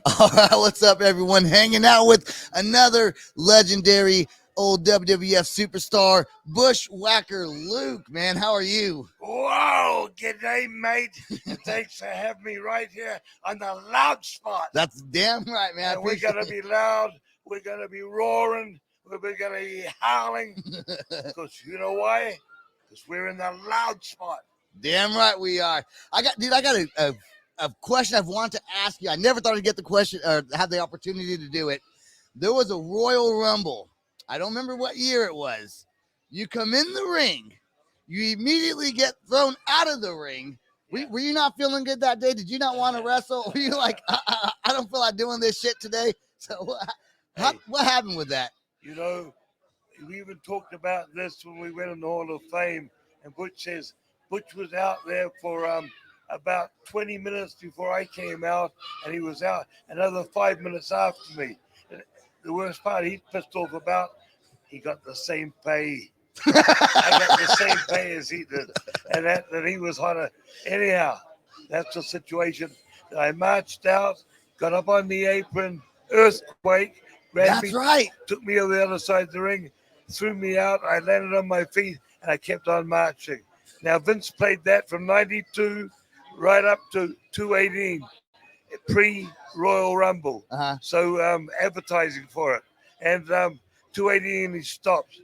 All right, what's up, everyone? Hanging out with another legendary old WWF superstar, Bushwhacker Luke. Man, how are you? Whoa, g'day, mate. Thanks for having me right here on the loud spot. That's damn right, man. And we're going to be loud. We're going to be roaring. We're going to be howling. Because you know why? Because we're in the loud spot. Damn right we are. I got a question I've wanted to ask you. I never thought I'd get the question or have the opportunity to do it. There was a Royal Rumble. I don't remember what year it was. You come in the ring. You immediately get thrown out of the ring. Yeah. Were you not feeling good that day? Did you not want to wrestle? Were you like, I don't feel like doing this shit today? So what happened with that? You know, we even talked about this when we went in the Hall of Fame. And Butch was out there for about 20 minutes before I came out. And he was out another 5 minutes after me. And the worst part he's pissed off about, he got the same pay. I got the same pay as he did, and that he was hotter. Anyhow, that's the situation. I marched out, got up on the apron, earthquake, grabbed me, right. Took me over the other side of the ring, threw me out. I landed on my feet, and I kept on marching. Now, Vince played that from 92 right up to 218, pre-Royal Rumble. Uh-huh. So advertising for it. And 218, he stopped.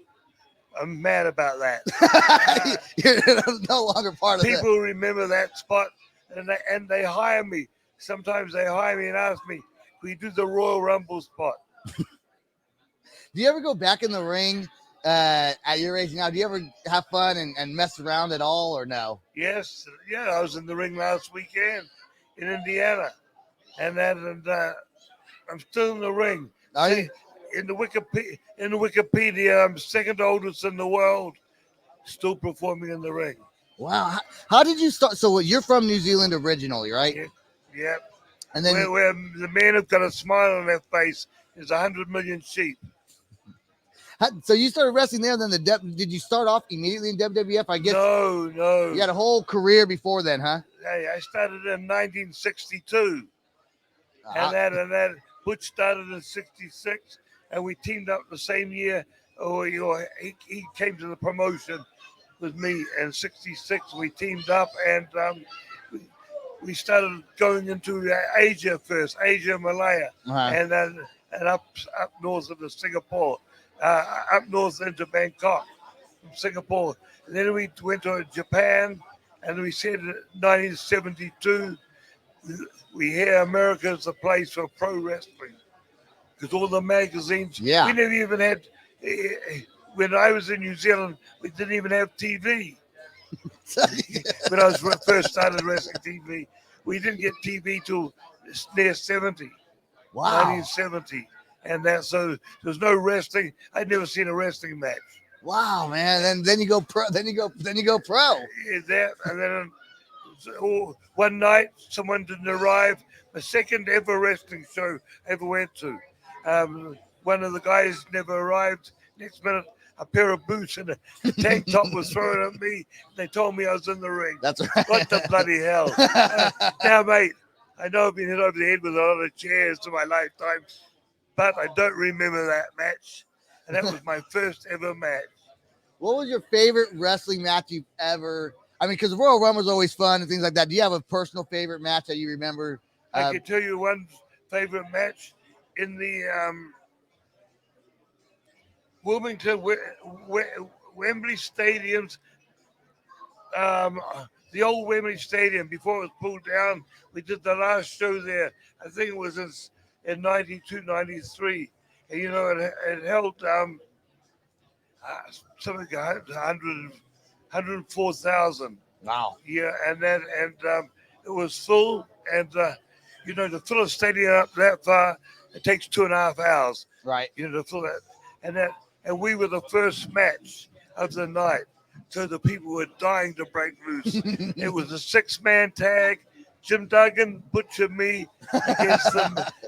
I'm mad about that. You're no longer part of it. People remember that spot, and they hire me. Sometimes they hire me and ask me, "Will you do the Royal Rumble spot?" Do you ever go back in the ring at your age now? Do you ever have fun and mess around at all, or no? Yes, yeah. I was in the ring last weekend in Indiana, and I'm still in the ring. Are you? In the Wikipedia, I'm second oldest in the world, still performing in the ring. Wow. How did you start? So you're from New Zealand originally, right? Yeah. And then where the man who's got a smile on their face is 100 million sheep. So you started wrestling there. Then did you start off immediately in WWF? I guess. No. You had a whole career before then, huh? Hey, I started in 1962, and that Butch started in '66. And we teamed up the same year. He came to the promotion with me in '66. We teamed up, and we started going into Asia first, Asia, Malaya, and up north into Singapore, up north into Bangkok, from Singapore. And then we went to Japan, and we said in 1972, we hear America is the place for pro wrestling. Because all the magazines, we never even had, when I was in New Zealand, we didn't even have TV. When I was first started wrestling TV, we didn't get TV till near 70. Wow. 1970. And so there's no wrestling. I'd never seen a wrestling match. Wow, man. And then you go pro. Then you go pro. Yeah, and then one night, someone didn't arrive. The second ever wrestling show I ever went to. One of the guys never arrived. Next minute, a pair of boots and a tank top was thrown at me. They told me I was in the ring. That's right. What the bloody hell? Now, mate, I know I've been hit over the head with a lot of chairs in my lifetime, but I don't remember that match. And that was my first ever match. What was your favorite wrestling match you've ever? I mean, because Royal Rumble was always fun and things like that. Do you have a personal favorite match that you remember? I can tell you one favorite match. In the Wilmington, Wembley Stadiums, the old Wembley Stadium, before it was pulled down, we did the last show there. I think it was in 92, 93. And, it held something like 104,000. Wow. Yeah, and it was full, and to fill a stadium up that far, it takes 2.5 hours. Right. To fill that, and we were the first match of the night, so the people were dying to break loose. It was a 6-man tag, Jim Duggan, Butch, and me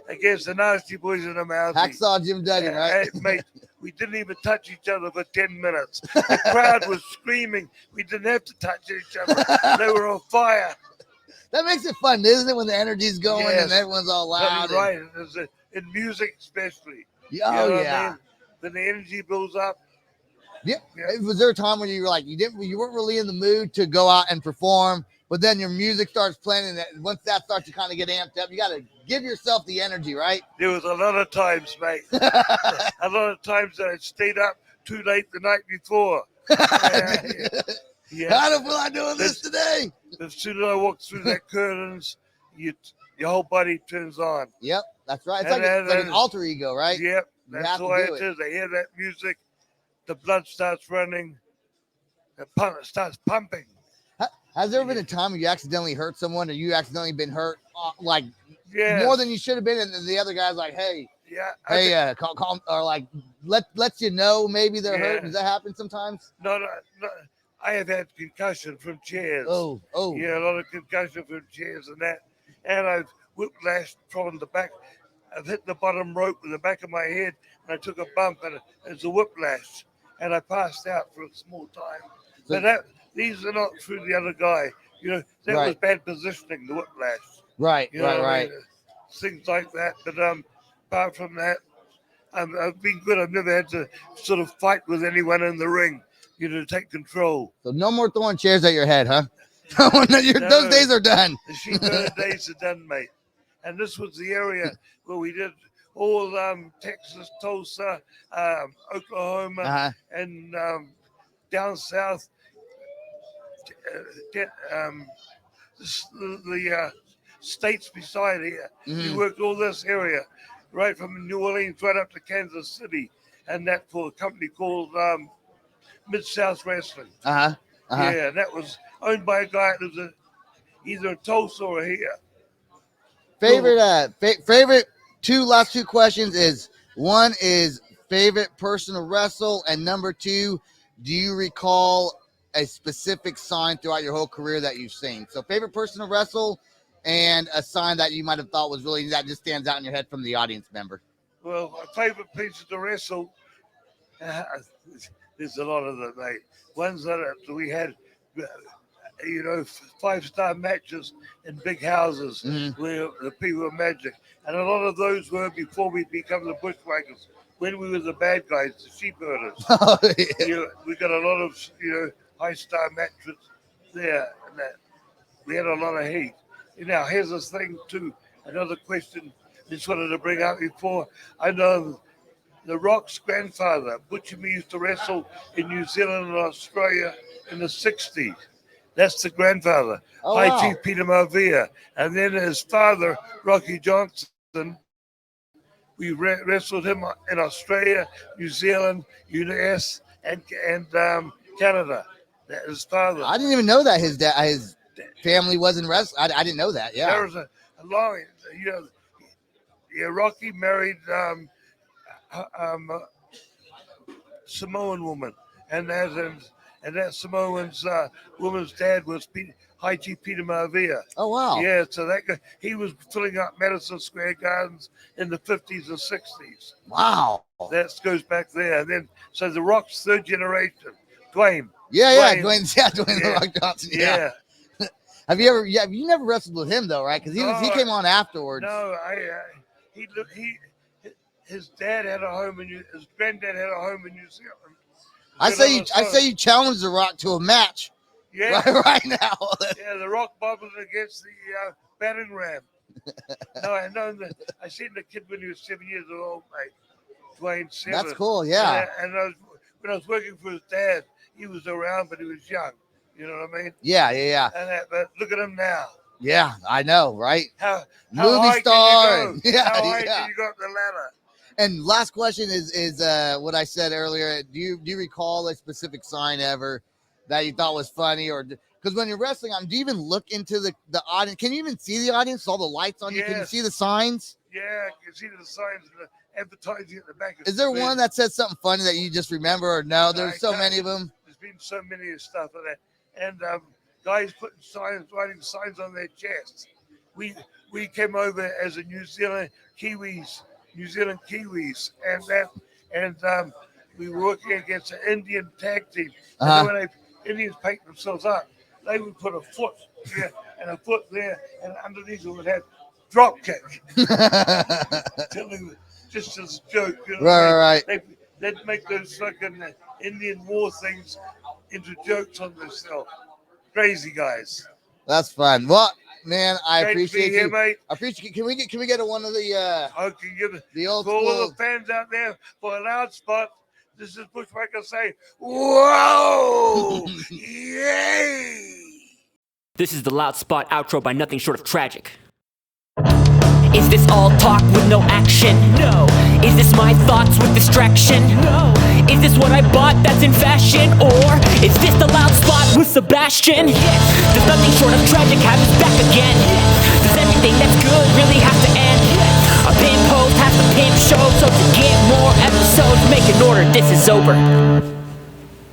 against the Nasty Boys in the Mounties. Hacksaw Jim Duggan, right? Mate, we didn't even touch each other for 10 minutes. The crowd was screaming. We didn't have to touch each other. They were on fire. That makes it fun, isn't it? When the energy's going Yes. and everyone's all loud. Totally right. In music, especially. Oh You know what yeah. I mean? When the energy builds up. Yeah. Yeah. Was there a time when you were like you weren't really in the mood to go out and perform, but then your music starts playing, and once that starts to kind of get amped up, you got to give yourself the energy, right? There was a lot of times, mate. A lot of times that I stayed up too late the night before. Yeah. How the hell am I doing this today? As soon as I walk through that curtains, your whole body turns on. Yep, that's right. It's like an alter ego, right? Yep, that's the way it is. I hear that music, the blood starts running, the pump starts pumping. Has there been a time when you accidentally hurt someone, or you accidentally been hurt like Yes. more than you should have been, and the other guy's like, "Hey, call," or like lets you know maybe they're hurt? Does that happen sometimes? No. I have had concussion from chairs. Oh. Yeah, a lot of concussion from chairs and that, and I've whiplashed from the back. I've hit the bottom rope with the back of my head, and I took a bump, and it's a whiplash, and I passed out for a small time. So, but these are not through the other guy. You know, that was bad positioning, the whiplash. Right, you know right. I mean? Things like that. But apart from that, I've been good. I've never had to sort of fight with anyone in the ring, you know, to take control. So no more throwing chairs at your head, huh? Those days are done. The sheep herd days are done, mate. And this was the area where we did all Texas, Tulsa, Oklahoma, and down south, the states beside here. Mm-hmm. We worked all this area, right from New Orleans right up to Kansas City, and that for a company called Mid-South Wrestling. Yeah, that was owned by a guy that was either in Tulsa or here. Favorite last two questions is, one is favorite person to wrestle, and number two, do you recall a specific sign throughout your whole career that you've seen? So favorite person to wrestle and a sign that you might have thought was really, that just stands out in your head from the audience member. Well, my favorite pieces to wrestle, there's a lot of them, mate. Ones that we had, you know, 5-star matches in big houses where the people were magic. And a lot of those were before we become the Bushwhackers, when we were the bad guys, the sheep herders. You know, we got a lot of, you know, high-star matches there. And that. We had a lot of heat. Now, here's this thing, too. Another question I just wanted to bring up before. I know The Rock's grandfather, Butcher Me, used to wrestle in New Zealand and Australia in the 60s. That's the grandfather, High Chief Peter Maivia. And then his father, Rocky Johnson, we wrestled him in Australia, New Zealand, US, and Canada. That his father. I didn't even know that his family wasn't wrestling. I didn't know that. Yeah. There was a long, you know, Rocky married Samoan woman, and that Samoan's woman's dad was High Chief Peter Maivia. Oh wow! Yeah, so that guy, he was filling up Madison Square Gardens in the 50s and 60s. Wow, that goes back there. And then so the Rock's third generation, Dwayne. Dwayne The Rock Johnson. Yeah. Have you never wrestled with him though, right? Because he came on afterwards. No, his dad had a home his granddad had a home in New Zealand. I say you challenge The Rock to a match. Yeah, right now. Yeah, The Rock bobbled against the battering ram. No, I seen the kid when he was 7 years old, mate. Dwayne 7. That's cool. Yeah. And when I was working for his dad, he was around, but he was young. You know what I mean? Yeah. But look at him now. Yeah, I know, right? How movie star. How high can you go up the ladder? And last question is what I said earlier. Do you recall a specific sign ever that you thought was funny, or because when you're wrestling, do you even look into the audience? Can you even see the audience? All the lights on you. Can you see the signs? Yeah, I can see the signs and the advertising at the back. Is there one that says something funny that you just remember, or no? There's so many of them. There's been so many of stuff like that, and guys writing signs on their chests. We came over as a New Zealand Kiwis, and we were working against an Indian tag team. And when Indians paint themselves up, they would put a foot here and a foot there, and underneath it had drop kick. Just as a joke. You know, Right. They'd make those fucking Indian war things into jokes on themselves. Crazy guys. That's fun. Well, man, I Great to be appreciate here, you. mate. I appreciate. Can we get a one of the I can give it the old for all school? the fans out there for a loud spot. This is Bushwhacker saying, "Whoa, yay!" This is the Loud Spot outro by Nothing Short of Tragic. Is this all talk with no action? No. Is this my thoughts with distraction? No. Is this what I bought that's in fashion? Or is this the Loud Spot with Sebastian? Yes. Does Nothing Short of Tragic have his back again? Yes. Does everything that's good really have to end? Yes. A pimp host has to pimp show, so to get more episodes, make an order, this is over.